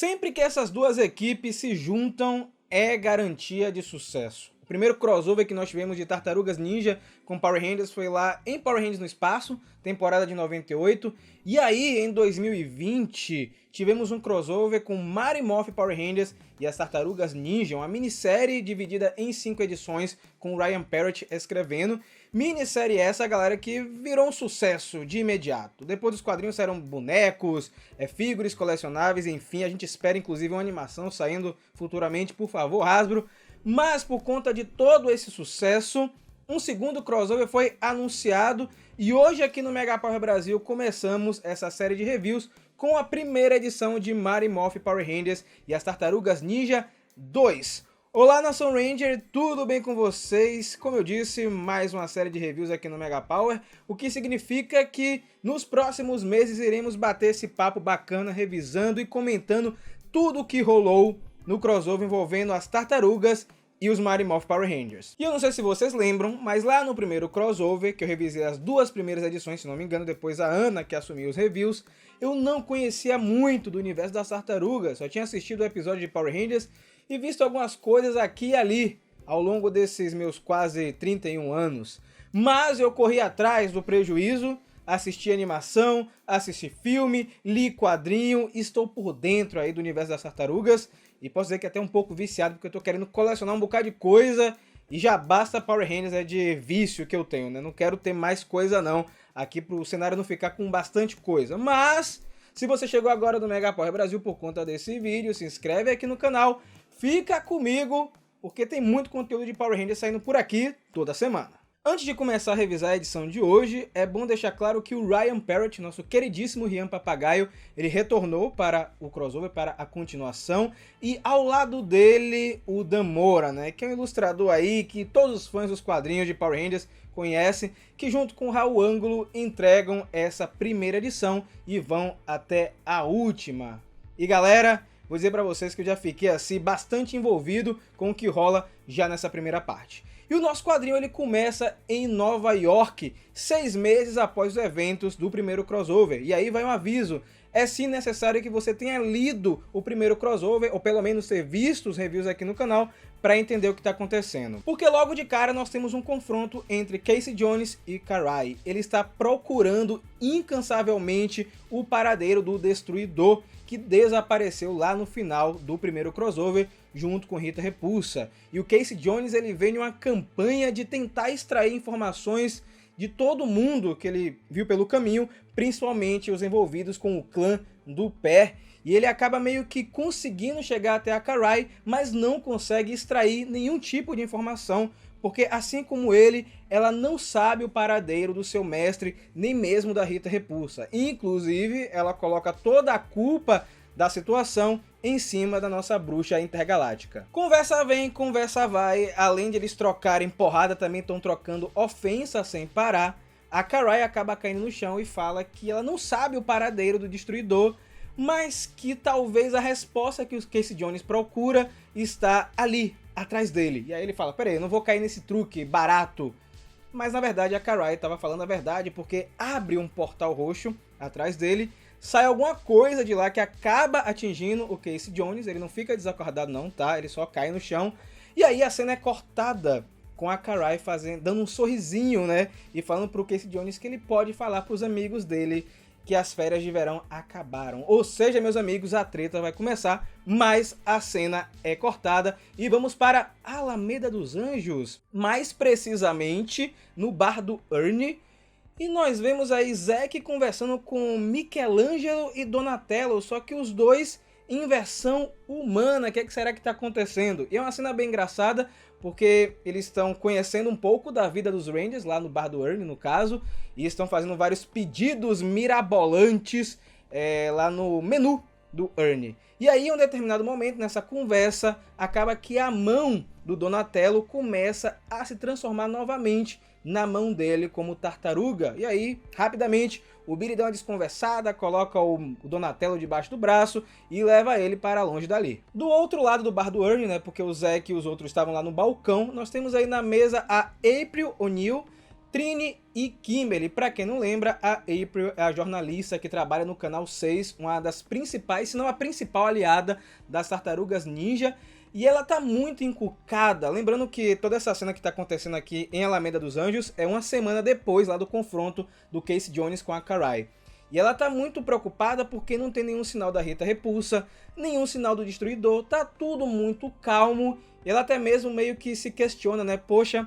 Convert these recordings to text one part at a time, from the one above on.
Sempre que essas duas equipes se juntam, é garantia de sucesso. O primeiro crossover que nós tivemos de Tartarugas Ninja com Power Rangers foi lá em Power Rangers no Espaço, temporada de 98. E aí, em 2020, tivemos um crossover com Mighty Morphin Power Rangers e as Tartarugas Ninja, uma minissérie dividida em 5 edições, com Ryan Parrott escrevendo. Minissérie essa, galera, que virou um sucesso de imediato. Depois dos quadrinhos saíram bonecos, figuras colecionáveis, enfim, a gente espera inclusive uma animação saindo futuramente, por favor, Hasbro. Mas por conta de todo esse sucesso, um segundo crossover foi anunciado e hoje aqui no Mega Power Brasil começamos essa série de reviews com a primeira edição de Mighty Morphin Power Rangers e as Tartarugas Ninja 2. Olá, Nação Ranger, tudo bem com vocês? Como eu disse, mais uma série de reviews aqui no Mega Power, o que significa que nos próximos meses iremos bater esse papo bacana, revisando e comentando tudo o que rolou no crossover envolvendo as Tartarugas e os Mighty Morphin Power Rangers. E eu não sei se vocês lembram, mas lá no primeiro crossover, que eu revisei as duas primeiras edições, se não me engano, depois a Ana que assumiu os reviews, eu não conhecia muito do universo das Tartarugas, só tinha assistido o episódio de Power Rangers e visto algumas coisas aqui e ali ao longo desses meus quase 31 anos. Mas eu corri atrás do prejuízo, assisti animação, assisti filme, li quadrinho, estou por dentro aí do universo das Tartarugas e posso dizer que até um pouco viciado porque eu tô querendo colecionar um bocado de coisa e já basta Power Rangers de vício que eu tenho, né? Não quero ter mais coisa não, aqui pro cenário não ficar com bastante coisa. Mas se você chegou agora no Mega Power Brasil por conta desse vídeo, se inscreve aqui no canal, fica comigo, porque tem muito conteúdo de Power Rangers saindo por aqui toda semana. Antes de começar a revisar a edição de hoje, é bom deixar claro que o Ryan Parrott, nosso queridíssimo Rian Papagaio, ele retornou para o crossover, para a continuação, e ao lado dele o Dan Mora, né, que é um ilustrador aí que todos os fãs dos quadrinhos de Power Rangers conhecem, que junto com o Raul Ângulo entregam essa primeira edição e vão até a última. E galera, vou dizer pra vocês que eu já fiquei assim bastante envolvido com o que rola já nessa primeira parte. E o nosso quadrinho ele começa em Nova York, 6 meses após os eventos do primeiro crossover. E aí vai um aviso, é sim necessário que você tenha lido o primeiro crossover, ou pelo menos ter visto os reviews aqui no canal, para entender o que está acontecendo. Porque logo de cara nós temos um confronto entre Casey Jones e Karai. Ele está procurando incansavelmente o paradeiro do Destruidor, que desapareceu lá no final do primeiro crossover, junto com Rita Repulsa. E o Casey Jones ele vem em uma campanha de tentar extrair informações de todo mundo que ele viu pelo caminho, principalmente os envolvidos com o clã do Pé. E ele acaba meio que conseguindo chegar até a Karai, mas não consegue extrair nenhum tipo de informação, porque assim como ele, ela não sabe o paradeiro do seu mestre, nem mesmo da Rita Repulsa. Inclusive, ela coloca toda a culpa da situação em cima da nossa bruxa intergaláctica. Conversa vem, conversa vai, além de eles trocarem porrada, também estão trocando ofensa sem parar. A Karai acaba caindo no chão e fala que ela não sabe o paradeiro do Destruidor, mas que talvez a resposta que o Casey Jones procura está ali, atrás dele. E aí ele fala, peraí, eu não vou cair nesse truque barato. Mas na verdade a Karai estava falando a verdade, porque abre um portal roxo atrás dele, sai alguma coisa de lá que acaba atingindo o Casey Jones, ele não fica desacordado não, tá? Ele só cai no chão. E aí a cena é cortada com a Karai dando um sorrisinho, né? E falando pro Casey Jones que ele pode falar pros amigos dele que as férias de verão acabaram. Ou seja, meus amigos, a treta vai começar, mas a cena é cortada e vamos para Alameda dos Anjos, mais precisamente no bar do Ernie. E nós vemos aí Zack conversando com Michelangelo e Donatello, só que os dois em versão humana. O que será que está acontecendo? E é uma cena bem engraçada, porque eles estão conhecendo um pouco da vida dos Rangers, lá no bar do Ernie, no caso, e estão fazendo vários pedidos mirabolantes lá no menu do Ernie. E aí, em um determinado momento, nessa conversa, acaba que a mão do Donatello começa a se transformar novamente na mão dele como tartaruga. E aí, rapidamente, o Billy dá uma desconversada, coloca o Donatello debaixo do braço e leva ele para longe dali. Do outro lado do bar do Ernie, né, porque o Zack e os outros estavam lá no balcão, nós temos aí na mesa a April O'Neil, Trini e Kimberly. Para quem não lembra, a April é a jornalista que trabalha no Canal 6, uma das principais, se não a principal aliada das Tartarugas Ninja, e ela tá muito encucada. Lembrando que toda essa cena que tá acontecendo aqui em Alameda dos Anjos é uma semana depois lá do confronto do Casey Jones com a Karai. E ela tá muito preocupada porque não tem nenhum sinal da Rita Repulsa, nenhum sinal do Destruidor, tá tudo muito calmo. E ela até mesmo meio que se questiona, né? Poxa,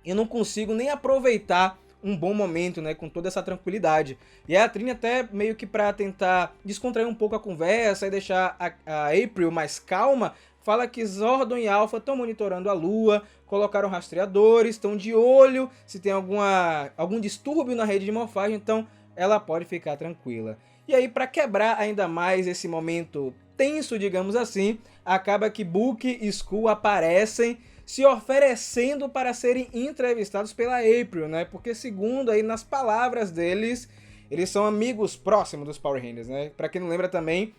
eu não consigo nem aproveitar um bom momento, né, com toda essa tranquilidade. E a Trini até meio que para tentar descontrair um pouco a conversa e deixar a April mais calma, fala que Zordon e Alpha estão monitorando a Lua, colocaram rastreadores, estão de olho se tem algum distúrbio na rede de morfagem, então ela pode ficar tranquila. E aí, para quebrar ainda mais esse momento tenso, digamos assim, acaba que Book e Skull aparecem se oferecendo para serem entrevistados pela April, né? Porque segundo aí nas palavras deles, eles são amigos próximos dos Power Rangers, né? Para quem não lembra também,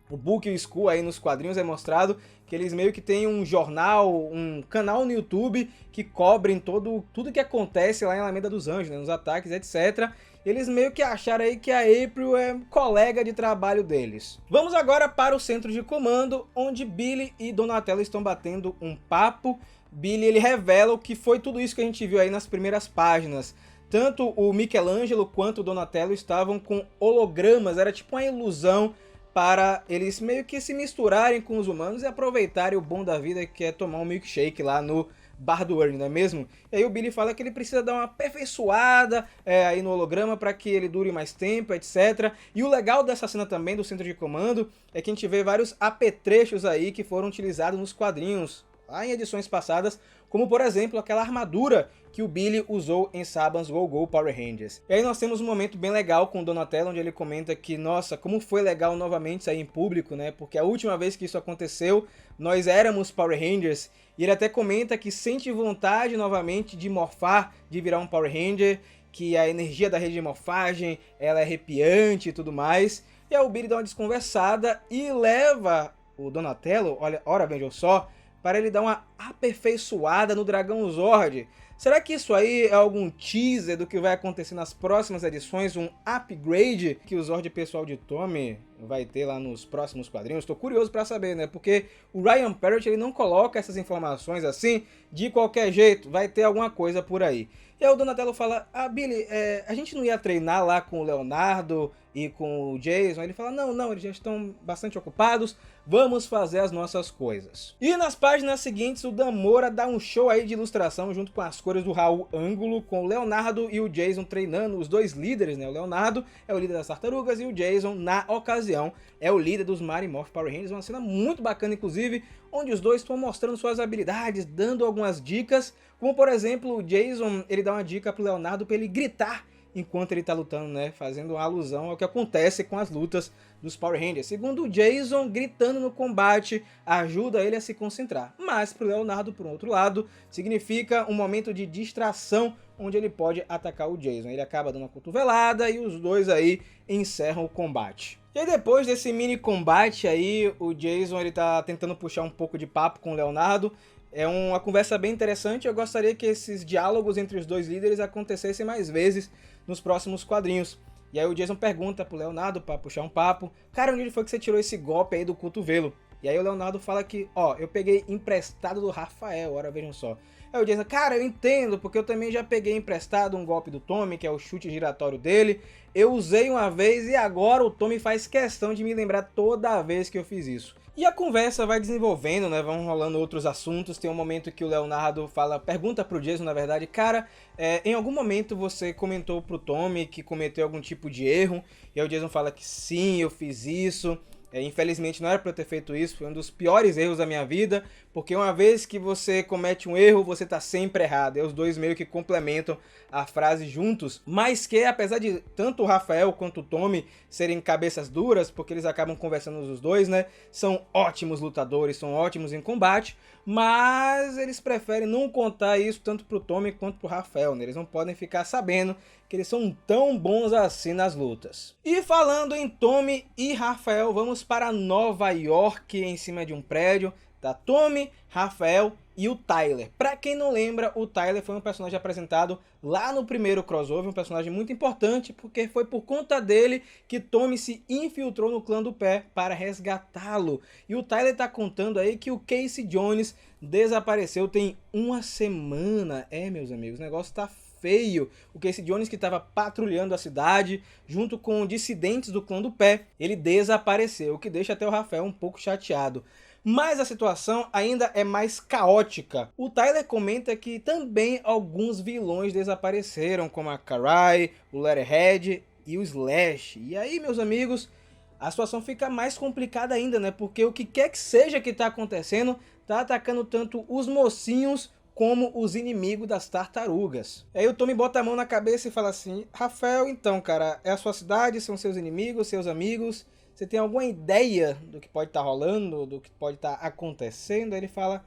o Book e o Skull aí nos quadrinhos é mostrado que eles meio que têm um jornal, um canal no YouTube que cobrem tudo que acontece lá em Alameda dos Anjos, né? Nos ataques, etc. Eles meio que acharam aí que a April é colega de trabalho deles. Vamos agora para o centro de comando, onde Billy e Donatello estão batendo um papo. Billy, ele revela o que foi tudo isso que a gente viu aí nas primeiras páginas. Tanto o Michelangelo quanto o Donatello estavam com hologramas, era tipo uma ilusão para eles meio que se misturarem com os humanos e aproveitarem o bom da vida, que é tomar um milkshake lá no Bar do Ernie, não é mesmo? E aí o Billy fala que ele precisa dar uma aperfeiçoada aí no holograma para que ele dure mais tempo, etc. E o legal dessa cena também do centro de comando é que a gente vê vários apetrechos aí que foram utilizados nos quadrinhos, lá em edições passadas, como por exemplo aquela armadura que o Billy usou em Saban's Go Go Power Rangers. E aí nós temos um momento bem legal com o Donatello, onde ele comenta que, nossa, como foi legal novamente sair em público, né? Porque a última vez que isso aconteceu, nós éramos Power Rangers. E ele até comenta que sente vontade novamente de morfar, de virar um Power Ranger, que a energia da rede de morfagem, ela é arrepiante e tudo mais. E aí o Billy dá uma desconversada e leva o Donatello, ora vejam só, para ele dar uma aperfeiçoada no Dragão Zord. Será que isso aí é algum teaser do que vai acontecer nas próximas edições? Um upgrade que o Zord pessoal de Tommy vai ter lá nos próximos quadrinhos? Estou curioso para saber, né? Porque o Ryan Parrott, ele não coloca essas informações assim de qualquer jeito. Vai ter alguma coisa por aí. E aí o Donatello fala, Billy, a gente não ia treinar lá com o Leonardo e com o Jason? Ele fala, não, eles já estão bastante ocupados, vamos fazer as nossas coisas. E nas páginas seguintes, o Dan Mora dá um show aí de ilustração junto com as cores do Raul Ângulo, com o Leonardo e o Jason treinando, os dois líderes, né? O Leonardo é o líder das Tartarugas e o Jason, na ocasião, é o líder dos Mighty Morphin Power Rangers. Uma cena muito bacana, inclusive, onde os dois estão mostrando suas habilidades, dando algumas dicas, como por exemplo, o Jason, ele dá uma dica pro Leonardo para ele gritar enquanto ele tá lutando, né? Fazendo uma alusão ao que acontece com as lutas dos Power Rangers. Segundo o Jason, gritando no combate ajuda ele a se concentrar. Mas pro Leonardo, por outro lado, significa um momento de distração onde ele pode atacar o Jason. Ele acaba dando uma cotovelada e os dois aí encerram o combate. E aí depois desse mini combate aí, o Jason ele tá tentando puxar um pouco de papo com o Leonardo. É uma conversa bem interessante, eu gostaria que esses diálogos entre os dois líderes acontecessem mais vezes nos próximos quadrinhos. E aí o Jason pergunta pro Leonardo, pra puxar um papo, cara, onde foi que você tirou esse golpe aí do cotovelo? E aí o Leonardo fala que, eu peguei emprestado do Rafael, ora vejam só. Aí o Jason, cara, eu entendo, porque eu também já peguei emprestado um golpe do Tommy, que é o chute giratório dele. Eu usei uma vez e agora o Tommy faz questão de me lembrar toda vez que eu fiz isso. E a conversa vai desenvolvendo, né? Vão rolando outros assuntos. Tem um momento que o Leonardo pergunta pro Jason, na verdade, cara, em algum momento você comentou pro Tommy que cometeu algum tipo de erro? E aí o Jason fala que sim, eu fiz isso. Infelizmente não era para eu ter feito isso, foi um dos piores erros da minha vida, porque uma vez que você comete um erro, você tá sempre errado. E os dois meio que complementam a frase juntos, mas que apesar de tanto o Rafael quanto o Tommy serem cabeças duras, porque eles acabam conversando os dois, né, são ótimos lutadores, são ótimos em combate, mas eles preferem não contar isso tanto pro Tommy quanto pro Rafael, né? Eles não podem ficar sabendo que eles são tão bons assim nas lutas. E falando em Tommy e Rafael, vamos para Nova York, em cima de um prédio. Tá Tommy, Rafael e o Tyler. Pra quem não lembra, o Tyler foi um personagem apresentado lá no primeiro crossover, um personagem muito importante, porque foi por conta dele que Tommy se infiltrou no clã do pé para resgatá-lo. E o Tyler tá contando aí que o Casey Jones desapareceu tem uma semana. Meus amigos, o negócio tá feio. O Casey Jones, que estava patrulhando a cidade junto com dissidentes do clã do pé, ele desapareceu, o que deixa até o Rafael um pouco chateado. Mas a situação ainda é mais caótica. O Tyler comenta que também alguns vilões desapareceram, como a Karai, o Letterhead e o Slash. E aí, meus amigos, a situação fica mais complicada ainda, né? Porque o que quer que seja que tá acontecendo, tá atacando tanto os mocinhos como os inimigos das tartarugas. Aí o Tommy bota a mão na cabeça e fala assim: Rafael, então, cara, é a sua cidade, são seus inimigos, seus amigos. Você tem alguma ideia do que pode estar rolando, do que pode estar acontecendo? Aí ele fala: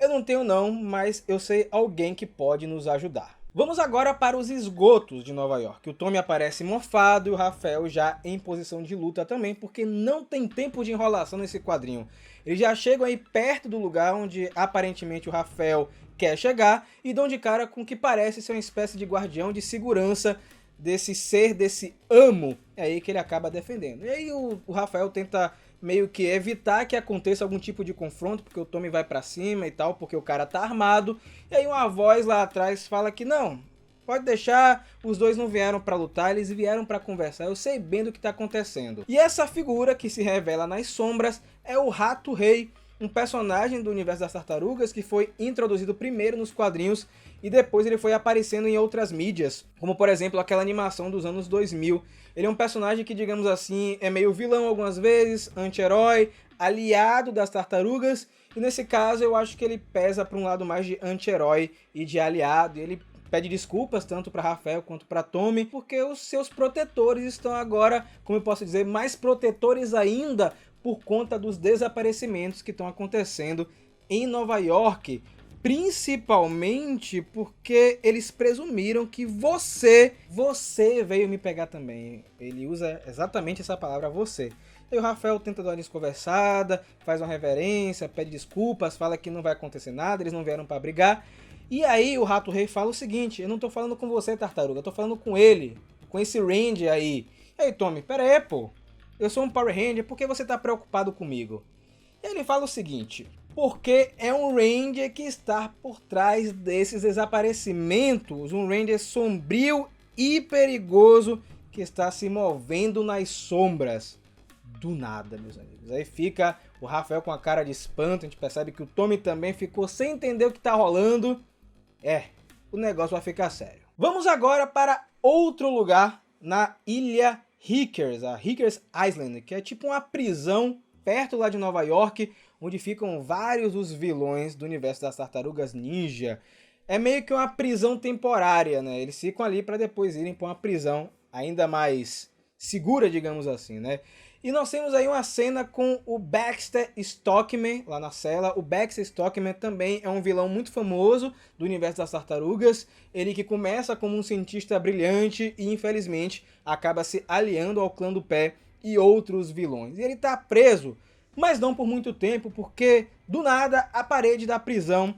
eu não tenho não, mas eu sei alguém que pode nos ajudar. Vamos agora para os esgotos de Nova York. O Tommy aparece mofado e o Rafael já em posição de luta também, porque não tem tempo de enrolação nesse quadrinho. Eles já chegam aí perto do lugar onde aparentemente o Rafael quer chegar e dão de cara com o que parece ser uma espécie de guardião de segurança desse ser, desse amo, é aí que ele acaba defendendo. E aí o Rafael tenta meio que evitar que aconteça algum tipo de confronto, porque o Tommy vai pra cima e tal, porque o cara tá armado. E aí uma voz lá atrás fala que não, pode deixar, os dois não vieram pra lutar, eles vieram pra conversar, eu sei bem do que tá acontecendo. E essa figura que se revela nas sombras é o Rato Rei, um personagem do universo das tartarugas que foi introduzido primeiro nos quadrinhos e depois ele foi aparecendo em outras mídias, como por exemplo aquela animação dos anos 2000. Ele é um personagem que, digamos assim, é meio vilão algumas vezes, anti-herói, aliado das tartarugas, e nesse caso eu acho que ele pesa para um lado mais de anti-herói e de aliado, e ele pede desculpas tanto para Rafael quanto para Tommy, porque os seus protetores estão agora, como eu posso dizer, mais protetores ainda por conta dos desaparecimentos que estão acontecendo em Nova York, principalmente porque eles presumiram que você veio me pegar também. Ele usa exatamente essa palavra, você. E o Rafael tenta dar uma desconversada, faz uma reverência, pede desculpas, fala que não vai acontecer nada, eles não vieram para brigar. E aí o Rato Rei fala o seguinte: eu não tô falando com você, tartaruga, eu tô falando com ele, com esse Ranger aí. E aí, Tommy, pera aí, pô. Eu sou um Power Ranger, por que você tá preocupado comigo? E ele fala o seguinte: porque é um Ranger que está por trás desses desaparecimentos, um Ranger sombrio e perigoso que está se movendo nas sombras. Do nada, meus amigos. Aí fica o Rafael com a cara de espanto, a gente percebe que o Tommy também ficou sem entender o que tá rolando. O negócio vai ficar sério. Vamos agora para outro lugar na ilha Rickers, a Rickers Island, que é tipo uma prisão perto lá de Nova York, onde ficam vários dos vilões do universo das Tartarugas Ninja. É meio que uma prisão temporária, né? Eles ficam ali para depois irem para uma prisão ainda mais segura, digamos assim, né? E nós temos aí uma cena com o Baxter Stockman lá na cela. O Baxter Stockman também é um vilão muito famoso do universo das tartarugas. Ele que começa como um cientista brilhante e infelizmente acaba se aliando ao clã do pé e outros vilões. E ele tá preso, mas não por muito tempo, porque do nada a parede da prisão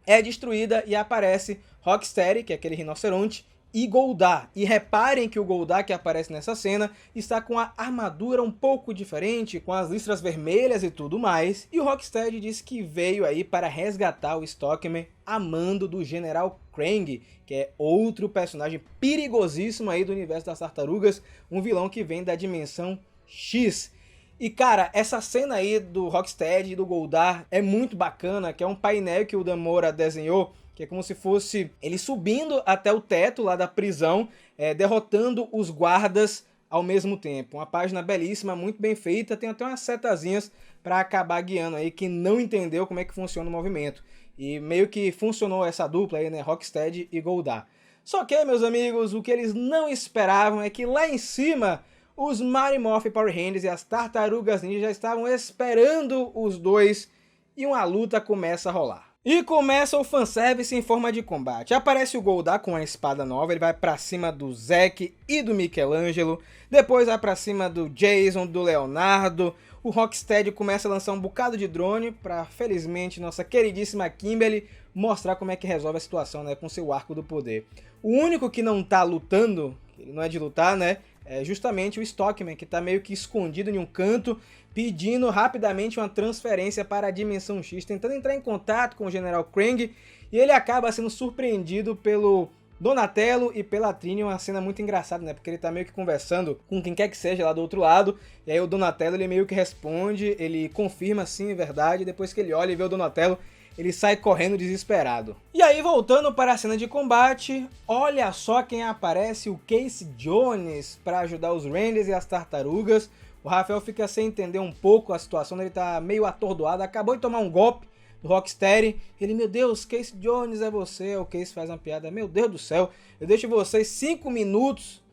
é destruída e aparece Rocksteady, que é aquele rinoceronte, e Goldar. E reparem que o Goldar que aparece nessa cena está com a armadura um pouco diferente, com as listras vermelhas e tudo mais. E o Rocksteady disse que veio aí para resgatar o Stockman a mando do General Krang, que é outro personagem perigosíssimo aí do universo das tartarugas, um vilão que vem da dimensão X. E cara, essa cena aí do Rocksteady e do Goldar é muito bacana, que é um painel que o Dan Mora desenhou, que é como se fosse ele subindo até o teto lá da prisão, derrotando os guardas ao mesmo tempo. Uma página belíssima, muito bem feita, tem até umas setazinhas para acabar guiando aí quem não entendeu como é que funciona o movimento. E meio que funcionou essa dupla aí, né, Rocksteady e Goldar. Só que, meus amigos, o que eles não esperavam é que lá em cima os Mighty Morphin Power Rangers e as Tartarugas Ninja já estavam esperando os dois e uma luta começa a rolar. E começa o fanservice em forma de combate. Aparece o Goldar com a espada nova, ele vai pra cima do Zack e do Michelangelo, depois vai pra cima do Jason, do Leonardo. O Rocksteady começa a lançar um bocado de drone pra, felizmente, nossa queridíssima Kimberly mostrar como é que resolve a situação, né, com seu arco do poder. O único que não tá lutando, ele não é de lutar, né, é justamente o Stockman, que tá meio que escondido em um canto, pedindo rapidamente uma transferência para a Dimensão X, tentando entrar em contato com o General Krang, e ele acaba sendo surpreendido pelo Donatello e pela Trini, uma cena muito engraçada, né, porque ele tá meio que conversando com quem quer que seja lá do outro lado, e aí o Donatello ele meio que responde, ele confirma sim, é verdade, depois que ele olha e vê o Donatello, ele sai correndo desesperado. E aí, voltando para a cena de combate, olha só quem aparece, o Casey Jones, para ajudar os Rangers e as Tartarugas. O Raphael fica sem entender um pouco a situação, ele tá meio atordoado, acabou de tomar um golpe do Rocksteady. Ele, meu Deus, Casey Jones é você. O Casey faz uma piada, meu Deus do céu, eu deixo vocês 5 minutos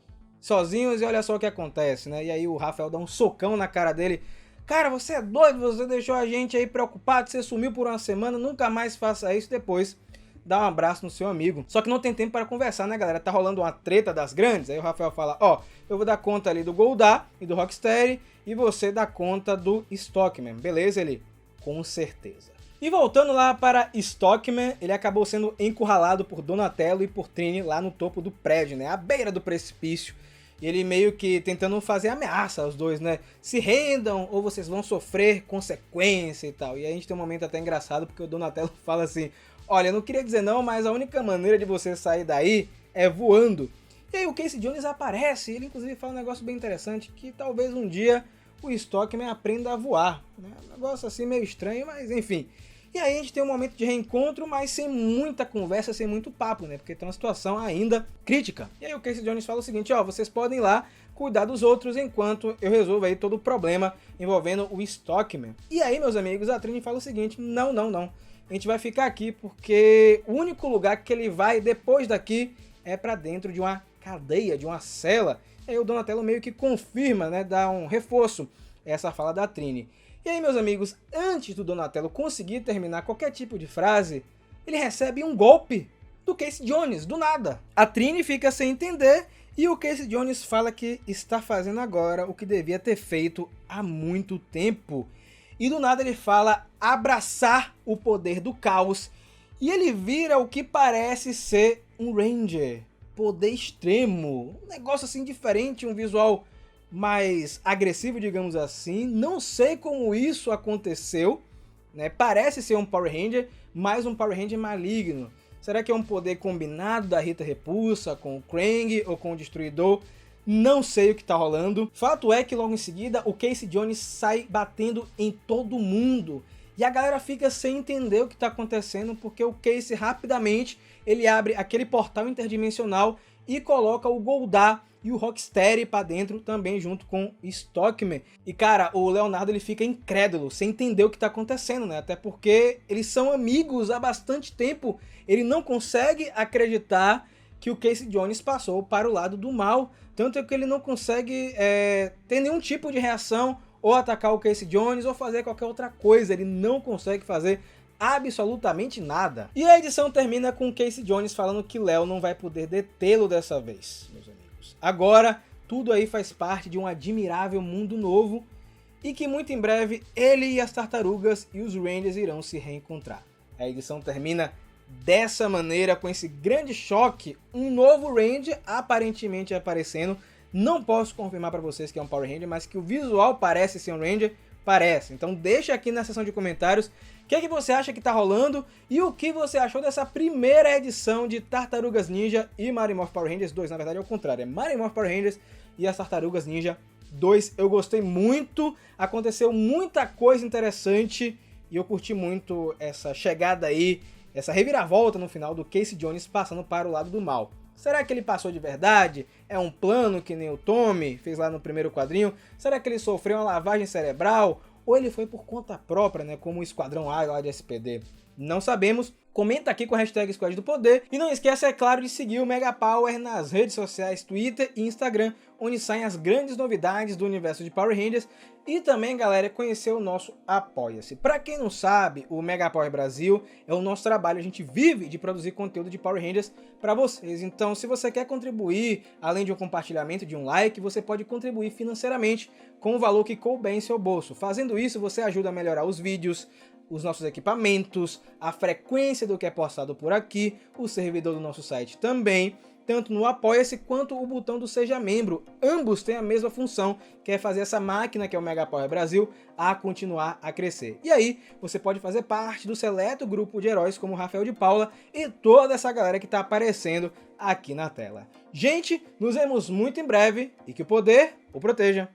sozinhos e olha só o que acontece, né? E aí o Raphael dá um socão na cara dele. Cara, você é doido, você deixou a gente aí preocupado, você sumiu por uma semana, nunca mais faça isso. Depois dá um abraço no seu amigo. Só que não tem tempo para conversar, né, galera? Tá rolando uma treta das grandes. Aí o Raphael fala, ó, eu vou dar conta ali do Goldar e do Rocksteady e você dá conta do Stockman, beleza? Ele, com certeza. E voltando lá para Stockman, ele acabou sendo encurralado por Donatello e por Trini lá no topo do prédio, né? À beira do precipício. E ele meio que tentando fazer ameaça aos dois, né? Se rendam ou vocês vão sofrer consequência e tal. E aí a gente tem um momento até engraçado porque o Donatello fala assim, olha, eu não queria dizer não, mas a única maneira de você sair daí é voando. E aí o Casey Jones aparece, ele inclusive fala um negócio bem interessante, que talvez um dia o Stockman aprenda a voar. Né? Um negócio assim meio estranho, mas enfim. E aí a gente tem um momento de reencontro, mas sem muita conversa, sem muito papo, né? Porque tem uma situação ainda crítica. E aí o Casey Jones fala o seguinte, ó, vocês podem ir lá cuidar dos outros enquanto eu resolvo aí todo o problema envolvendo o Stockman. E aí, meus amigos, a Trini fala o seguinte, não. A gente vai ficar aqui porque o único lugar que ele vai depois daqui é pra dentro de uma cadeia, de uma cela. E aí o Donatello meio que confirma, né? Dá um reforço a essa fala da Trini. E aí, meus amigos, antes do Donatello conseguir terminar qualquer tipo de frase, ele recebe um golpe do Casey Jones, do nada. A Trini fica sem entender e o Casey Jones fala que está fazendo agora o que devia ter feito há muito tempo. E do nada ele fala abraçar o poder do caos e ele vira o que parece ser um Ranger. Poder extremo, um negócio assim diferente, um visual mais agressivo, digamos assim. Não sei como isso aconteceu, né? Parece ser um Power Ranger, mas um Power Ranger maligno. Será que é um poder combinado da Rita Repulsa com o Krang ou com o Destruidor? Não sei o que tá rolando. Fato é que logo em seguida o Casey Jones sai batendo em todo mundo. E a galera fica sem entender o que tá acontecendo, porque o Casey rapidamente ele abre aquele portal interdimensional e coloca o Goldar e o Rocksteady pra dentro também junto com o Stockman. E cara, o Leonardo ele fica incrédulo, sem entender o que tá acontecendo, né? Até porque eles são amigos há bastante tempo. Ele não consegue acreditar que o Casey Jones passou para o lado do mal. Tanto é que ele não consegue ter nenhum tipo de reação ou atacar o Casey Jones ou fazer qualquer outra coisa. Ele não consegue fazer absolutamente nada. E a edição termina com o Casey Jones falando que Léo não vai poder detê-lo dessa vez, meus amigos. Agora, tudo aí faz parte de um admirável mundo novo e que muito em breve ele e as tartarugas e os Rangers irão se reencontrar. A edição termina dessa maneira, com esse grande choque, um novo Ranger aparentemente aparecendo. Não posso confirmar para vocês que é um Power Ranger, mas que o visual parece ser um Ranger, parece. Então deixa aqui na seção de comentários o que você acha que tá rolando e o que você achou dessa primeira edição de Tartarugas Ninja e Mighty Morphin Power Rangers 2. Na verdade é o contrário, é Mighty Morphin Power Rangers e as Tartarugas Ninja 2. Eu gostei muito, aconteceu muita coisa interessante e eu curti muito essa chegada aí, essa reviravolta no final do Casey Jones passando para o lado do mal. Será que ele passou de verdade? É um plano que nem o Tommy fez lá no primeiro quadrinho? Será que ele sofreu uma lavagem cerebral? Ou ele foi por conta própria, né, como o Esquadrão A lá de SPD? Não sabemos. comenta aqui com a hashtag Squad do Poder. E não esqueça, é claro, de seguir o Mega Power nas redes sociais, Twitter e Instagram, onde saem as grandes novidades do universo de Power Rangers. E também, galera, conhecer o nosso Apoia-se. Pra quem não sabe, o Mega Power Brasil é o nosso trabalho, a gente vive de produzir conteúdo de Power Rangers para vocês. Então, se você quer contribuir, além de um compartilhamento, de um like, você pode contribuir financeiramente com o valor que couber em seu bolso. Fazendo isso, você ajuda a melhorar os vídeos, os nossos equipamentos, a frequência do que é postado por aqui, o servidor do nosso site também, tanto no Apoia-se quanto o botão do Seja Membro. Ambos têm a mesma função, que é fazer essa máquina, que é o Mega Power Brasil, a continuar a crescer. E aí, você pode fazer parte do seleto grupo de heróis como o Rafael de Paula e toda essa galera que está aparecendo aqui na tela. Gente, nos vemos muito em breve e que o poder o proteja.